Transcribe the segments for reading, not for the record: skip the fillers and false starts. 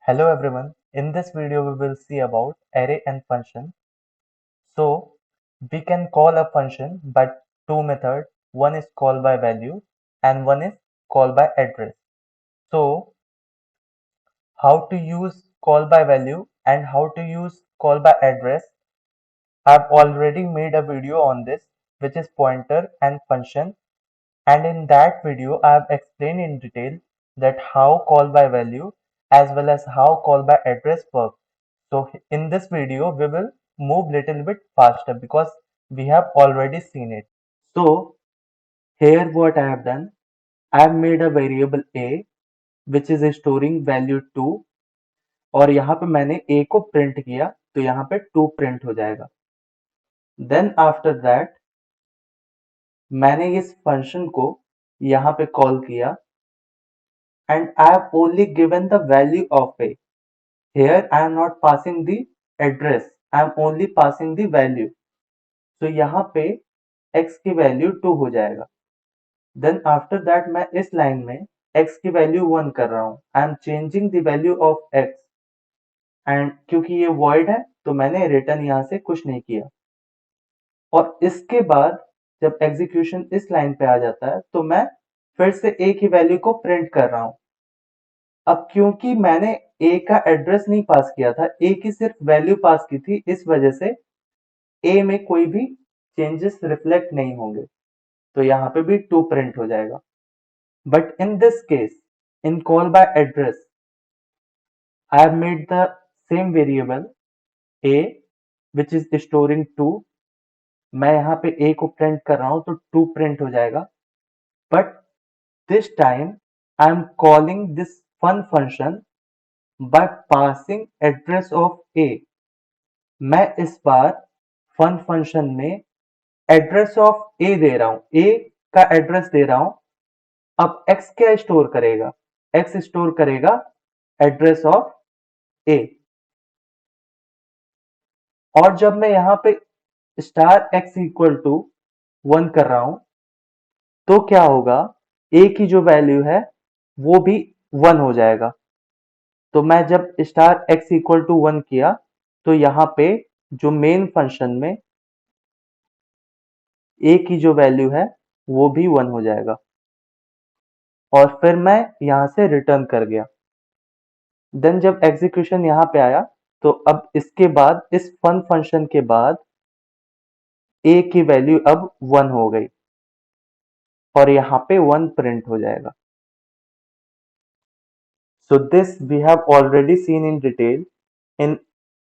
Hello everyone. In this video we will see about array and function. So we can call a function by two methods. One is call by value and one is call by address. So how to use call by value and how to use call by address. I've already made a video on this, which is pointer and function, and in that video I have explained in detail that how call by value as well as how call by address work. So in this video we will move little bit faster because we have already seen it. So here what I have done, I have made a variable a which is storing value 2 और यहाँ पे मैंने a को print किया तो यहाँ पे 2 print हो जाएगा. देन आफ्टर दैट मैंने इस फंक्शन को यहाँ पे कॉल किया and I have only given the value of a. Here I am not passing the address, I am only passing the value. तो यहाँ पे x की वैल्यू 2 हो जाएगा. देन आफ्टर दैट मैं इस लाइन में x की वैल्यू 1 कर रहा हूँ. I am changing the value of x and क्योंकि ये वॉइड है तो मैंने रिटर्न यहाँ से कुछ नहीं किया. और इसके बाद जब एग्जीक्यूशन इस लाइन पे आ जाता है तो मैं फिर से a की वैल्यू को प्रिंट कर रहा हूँ. अब क्योंकि मैंने a का एड्रेस नहीं पास किया था, a की सिर्फ वैल्यू पास की थी, इस वजह से a में कोई भी चेंजेस रिफ्लेक्ट नहीं होंगे, तो यहाँ पे भी 2 प्रिंट हो जाएगा. But in this case, in call by address, I have made the same variable a which is storing 2. मैं यहाँ पे a को प्रिंट कर रहा हूँ तो 2 प्रिंट हो जाएगा. But this time I am calling this fun function by passing address of a. मैं इस बार फन फंक्शन में एड्रेस ऑफ a दे रहा हूं, a का एड्रेस दे रहा हूं. अब x क्या स्टोर करेगा? x स्टोर करेगा एड्रेस ऑफ a. और जब मैं यहां पे स्टार x इक्वल टू 1 कर रहा हूं तो क्या होगा? a की जो वैल्यू है वो भी 1 हो जाएगा. तो मैं जब स्टार x इक्वल टू 1 किया तो यहाँ पे जो मेन फंक्शन में a की जो वैल्यू है वो भी 1 हो जाएगा और फिर मैं यहाँ से रिटर्न कर गया. देन जब एग्जीक्यूशन यहाँ पे आया तो अब इसके बाद इस फन फंक्शन के बाद a की वैल्यू अब 1 हो गई और यहाँ पे 1 प्रिंट हो जाएगा. So this we have already seen in detail in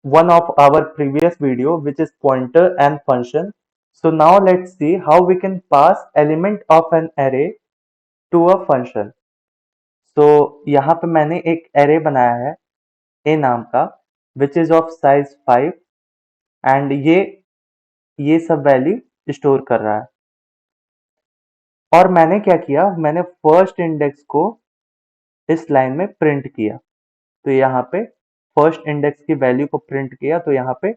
one of our previous video, which is pointer and function. So now let's see how we can pass element of an array to a function. So यहाँ पे मैंने एक array बनाया है a नाम का which is of size 5 and ये सब वैल्यू स्टोर कर रहा है. और मैंने क्या किया, मैंने फर्स्ट इंडेक्स को इस लाइन में प्रिंट किया तो यहाँ पे फर्स्ट इंडेक्स की वैल्यू को प्रिंट किया तो यहाँ पे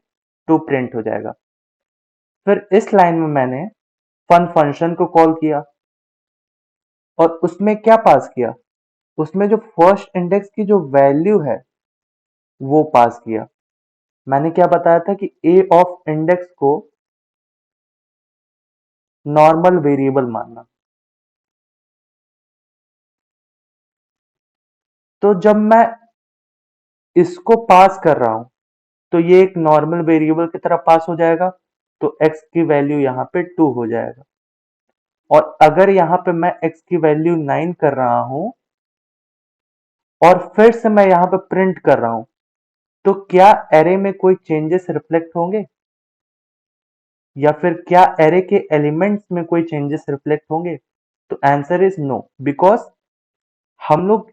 2 प्रिंट हो जाएगा. फिर इस लाइन में मैंने फन फंक्शन को कॉल किया और उसमें क्या पास किया, उसमें जो फर्स्ट इंडेक्स की जो वैल्यू है वो पास किया. मैंने क्या बताया था कि a ऑफ इंडेक्स को नॉर्मल वेरिएबल मानना. तो जब मैं इसको पास कर रहा हूं तो ये एक नॉर्मल वेरिएबल की तरह पास हो जाएगा तो x की वैल्यू यहाँ पे 2 हो जाएगा. और अगर यहाँ पे मैं x की वैल्यू 9 कर रहा हूं और फिर से मैं यहाँ पे प्रिंट कर रहा हूं तो क्या एरे में कोई चेंजेस रिफ्लेक्ट होंगे या फिर क्या एरे के एलिमेंट्स में कोई चेंजेस रिफ्लेक्ट होंगे? तो आंसर इज नो, बिकॉज हम लोग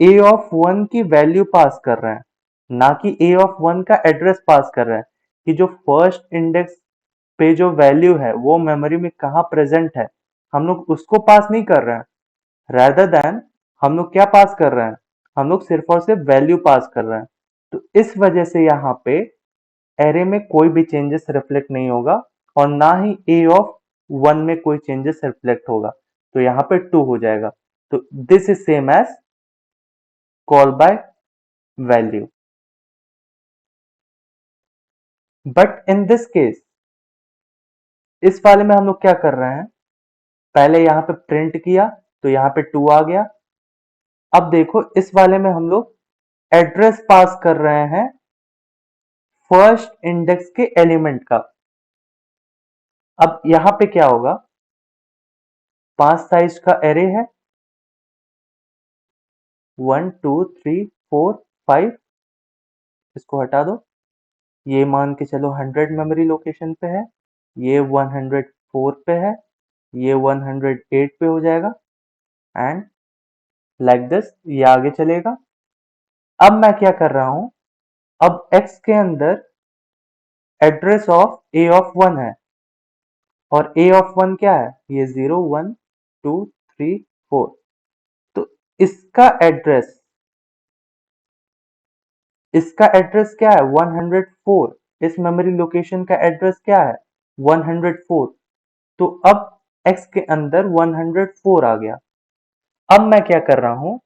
a ऑफ 1 की वैल्यू पास कर रहे हैं, ना कि a ऑफ 1 का एड्रेस पास कर रहे हैं कि जो फर्स्ट इंडेक्स पे जो वैल्यू है वो मेमोरी में कहाँ प्रेजेंट है, हम लोग उसको पास नहीं कर रहे हैं. rather than हम लोग क्या पास कर रहे हैं, हम लोग सिर्फ और सिर्फ वैल्यू पास कर रहे हैं. तो इस वजह से यहाँ पे एरे में कोई भी चेंजेस रिफ्लेक्ट नहीं होगा और ना ही a ऑफ 1 में कोई चेंजेस रिफ्लेक्ट होगा, तो यहाँ पे 2 हो जाएगा. तो this is same as call by value. But in this case, इस वाले में हम लोग क्या कर रहे हैं, पहले यहां पे प्रिंट किया तो यहां पे 2 आ गया। अब देखो इस वाले में हम लोग एड्रेस पास कर रहे हैं फर्स्ट इंडेक्स के एलिमेंट का। अब यहां पे क्या होगा, 5 साइज का एरे है, 1 2 3 4 5, इसको हटा दो। ये मान के चलो 100 मेमोरी लोकेशन पे है, ये 104 पे है, ये 108 पे हो जाएगा, एंड लाइक दिस ये आगे चलेगा। अब मैं क्या कर रहा हूं, अब x के अंदर एड्रेस ऑफ a ऑफ 1 है, और a ऑफ 1 क्या है, ये 0 1 2 3 4। तो इसका एड्रेस इसका एड्रेस क्या है, 104। इस मेमोरी लोकेशन का एड्रेस क्या है, 104। तो अब x के अंदर 104 आ गया। अब मैं क्या कर रहा हूं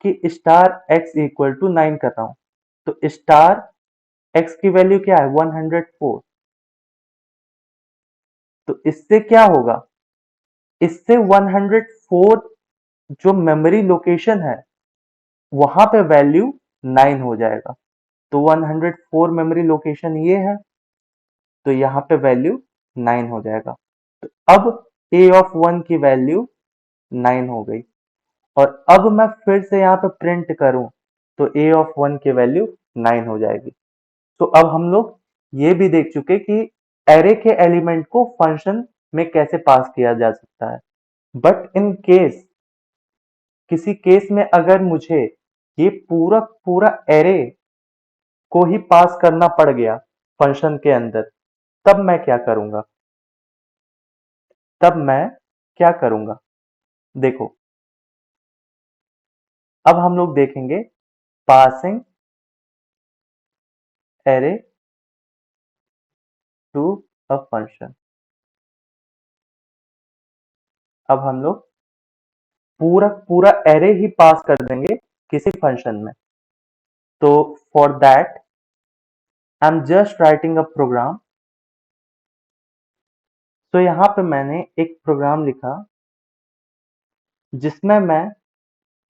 कि स्टार x इक्वल टू 9 कर रहा हूं। तो स्टार x की वैल्यू क्या है, 104। तो इससे क्या होगा, इससे 104 जो मेमोरी लोकेशन है वहां पे वैल्यू 9 हो जाएगा। तो 104 मेमोरी लोकेशन ये है, तो यहाँ पे वैल्यू 9 हो जाएगा। तो अब a ऑफ 1 की वैल्यू 9 हो गई, और अब मैं फिर से यहाँ पे प्रिंट करूं तो a ऑफ 1 की वैल्यू 9 हो जाएगी। तो अब हम लोग ये भी देख चुके कि एरे के एलिमेंट को फंक्शन में कैसे पास किया जा सकता है। बट इन केस, किसी केस में अगर मुझे ये पूरा पूरा एरे को ही पास करना पड़ गया फंक्शन के अंदर, तब मैं क्या करूंगा, तब मैं क्या करूंगा, देखो अब हम लोग देखेंगे passing array to a function. अब हम लोग पूरा पूरा एरे ही पास कर देंगे किसी फंक्शन में। तो for that I am just writing a program. तो यहां पे मैंने एक प्रोग्राम लिखा जिसमें मैं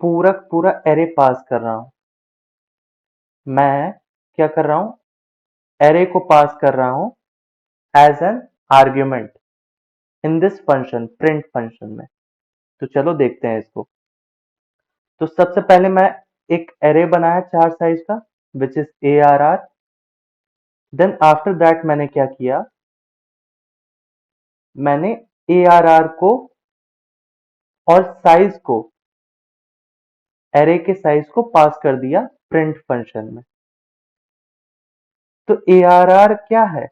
पूरा पूरा एरे पास कर रहा हूं। मैं क्या कर रहा हूं, एरे को पास कर रहा हूं as an argument in this function, print function में। तो चलो देखते हैं इसको। तो सबसे पहले मैं एक एरे बनाया 4 साइज का, which is ARR। Then after that मैंने क्या किया, मैंने ARR को और साइज को, एरे के साइज को पास कर दिया प्रिंट फंक्शन में। तो ARR क्या है,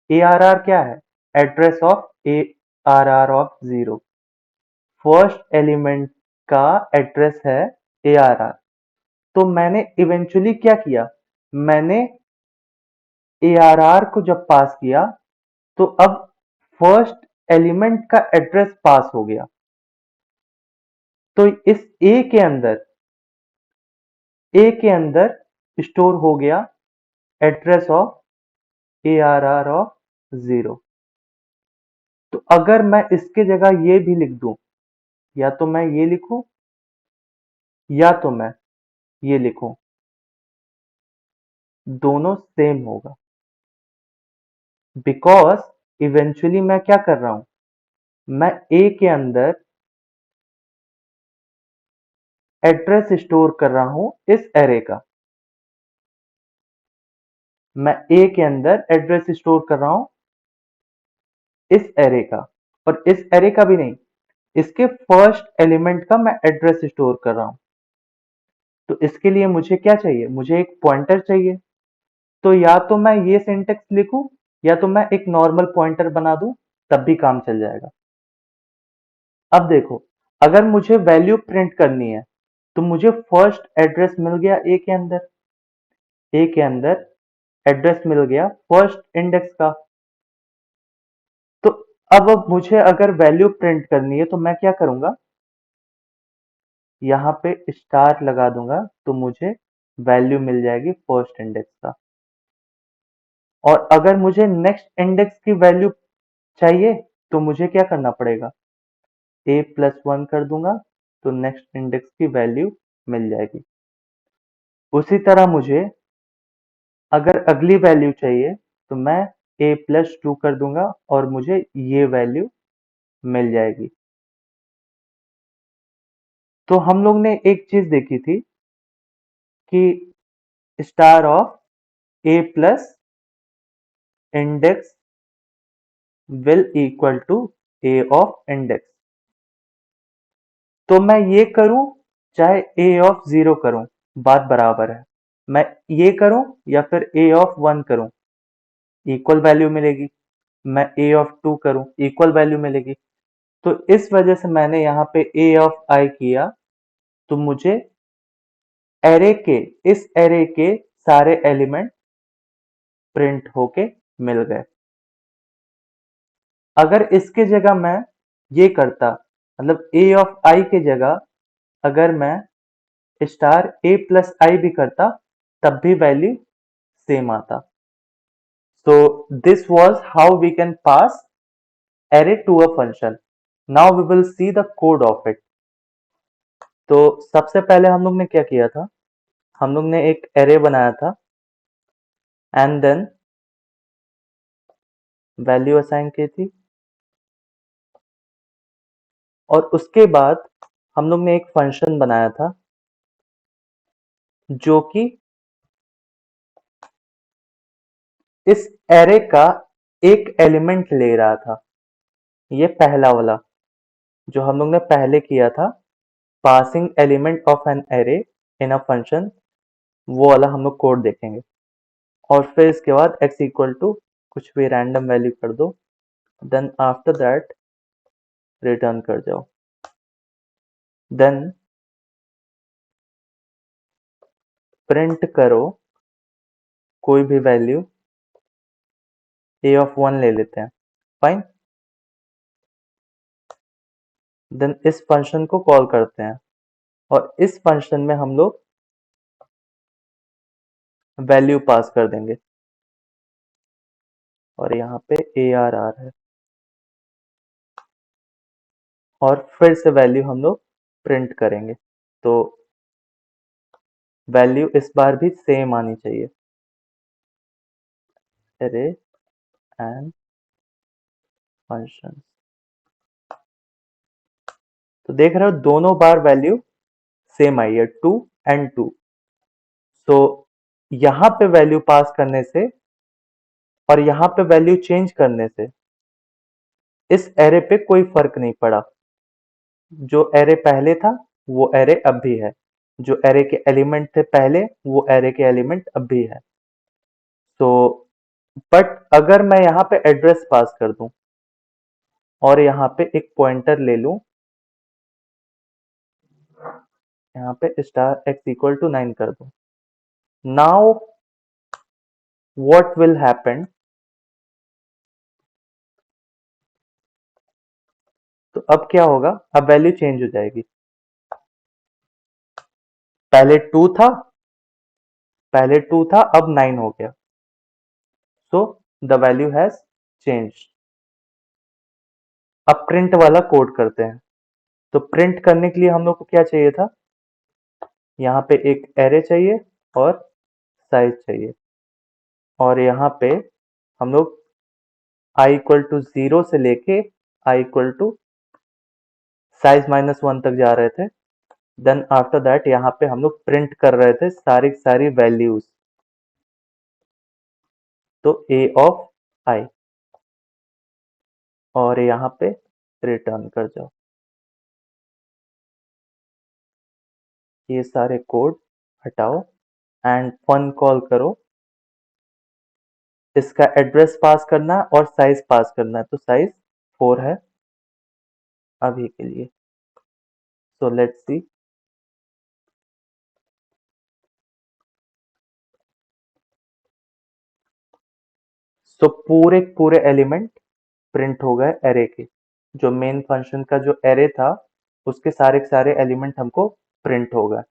ARR क्या है, address of ARR of 0। First element का एड्रेस है ARR। तो मैंने इवेंचुअली क्या किया, मैंने ARR को जब पास किया तो अब फर्स्ट एलिमेंट का एड्रेस पास हो गया। तो इस ए के अंदर स्टोर हो गया एड्रेस ऑफ ARR ऑफ 0। तो अगर मैं इसके जगह ये भी लिख दूं, या तो मैं ये लिखूं या तो मैं ये लिखूं, दोनों सेम होगा। बिकॉज इवेंचुअली मैं क्या कर रहा हूं, मैं ए के अंदर एड्रेस स्टोर कर रहा हूं इस एरे का। मैं ए के अंदर एड्रेस स्टोर कर रहा हूं इस एरे का, और इस एरे का भी नहीं, इसके फर्स्ट एलिमेंट का मैं एड्रेस स्टोर कर रहा हूं। तो इसके लिए मुझे क्या चाहिए, मुझे एक पॉइंटर चाहिए। तो या तो मैं ये सिंटेक्स लिखूं या तो मैं एक नॉर्मल पॉइंटर बना दूं, तब भी काम चल जाएगा। अब देखो, अगर मुझे वैल्यू प्रिंट करनी है तो मुझे फर्स्ट एड्रेस मिल गया ए के अंदर एड्रेस मिल गया फर्स्ट इंडेक्स का। तो अब मुझे अगर वैल्यू प्रिंट करनी है तो मैं क्या करूंगा, यहां पे स्टार लगा दूंगा तो मुझे वैल्यू मिल जाएगी फर्स्ट इंडेक्स का। और अगर मुझे नेक्स्ट इंडेक्स की वैल्यू चाहिए तो मुझे क्या करना पड़ेगा, a+1 कर दूंगा तो नेक्स्ट इंडेक्स की वैल्यू मिल जाएगी। उसी तरह मुझे अगर अगली वैल्यू चाहिए तो मैं a+2 कर दूंगा और मुझे ये वैल्यू मिल जाएगी। तो हम लोग ने एक चीज देखी थी कि star of a plus index will equal to a of index. तो मैं ये करूं चाहे a ऑफ 0 करूं, बात बराबर है। मैं ये करूं या फिर a ऑफ 1 करूं, इक्वल वैल्यू मिलेगी। मैं a ऑफ 2 करूं, इक्वल वैल्यू मिलेगी। तो इस वजह से मैंने यहाँ पे a ऑफ i किया, तो मुझे एरे के इस एरे के सारे एलिमेंट प्रिंट होके मिल गए। अगर इसके जगह मैं ये करता, मतलब a ऑफ i के जगह अगर मैं स्टार a+i भी करता तब भी वैल्यू सेम आता। So this was how we can pass array to a function. Now we will see the code of it. तो सबसे पहले हम लोग ने क्या किया था, हम लोग ने एक एरे बनाया था एंड देन वैल्यू असाइन की थी, और उसके बाद हम लोग ने एक फंक्शन बनाया था जो कि इस एरे का एक एलिमेंट ले रहा था। ये पहला वाला जो हम लोग ने पहले किया था, passing element of an array in a function, वो वाला हम लोग कोड देखेंगे। और फिर इसके बाद x इक्वल टू कुछ भी रैंडम वैल्यू कर दो, देन आफ्टर दैट रिटर्न कर जाओ। देन प्रिंट करो कोई भी वैल्यू, a ऑफ 1 ले लेते हैं, फाइन। देन इस फंक्शन को कॉल करते हैं और इस फंक्शन में हम लोग वैल्यू पास कर देंगे, और यहाँ पे arr है, और फिर से वैल्यू हम लोग प्रिंट करेंगे। तो वैल्यू इस बार भी सेम आनी चाहिए, array एंड फंक्शन। तो देख रहे हो दोनों बार वैल्यू सेम आई है, 2 एंड 2। तो यहां पे वैल्यू पास करने से और यहां पे वैल्यू चेंज करने से इस एरे पे कोई फर्क नहीं पड़ा। जो एरे पहले था वो एरे अब भी है, जो एरे के एलिमेंट थे पहले वो एरे के एलिमेंट अब भी है। तो बट अगर मैं यहाँ पे एड्रेस पास कर दूं और यहाँ पे एक पॉइंटर ले लूं, यहाँ पे स्टार x इक्वल टू 9 कर दूं, नाउ व्हाट विल हैपन। तो अब क्या होगा, अब वैल्यू चेंज हो जाएगी। पहले 2 था, पहले 2 था, अब 9 हो गया। So the value has changed. अब प्रिंट वाला कोड करते हैं। तो प्रिंट करने के लिए हम लोग को क्या चाहिए था, यहाँ पे एक एरे चाहिए और साइज चाहिए, और यहाँ पे हम लोग i इक्वल टू 0 से लेके i इक्वल टू साइज -1 तक जा रहे थे। देन आफ्टर दैट यहाँ पे हम लोग प्रिंट कर रहे थे सारी सारी वैल्यूज। तो a ऑफ i, और यहाँ पे रिटर्न कर जाओ। ये सारे कोड हटाओ एंड फन कॉल करो। इसका एड्रेस पास करना है और साइज पास करना है, तो साइज 4 है अभी के लिए। So let's see. सो पूरे पूरे एलिमेंट प्रिंट हो गए एरे के। जो मेन फंक्शन का जो एरे था उसके सारे के सारे एलिमेंट हमको प्रिंट हो गए।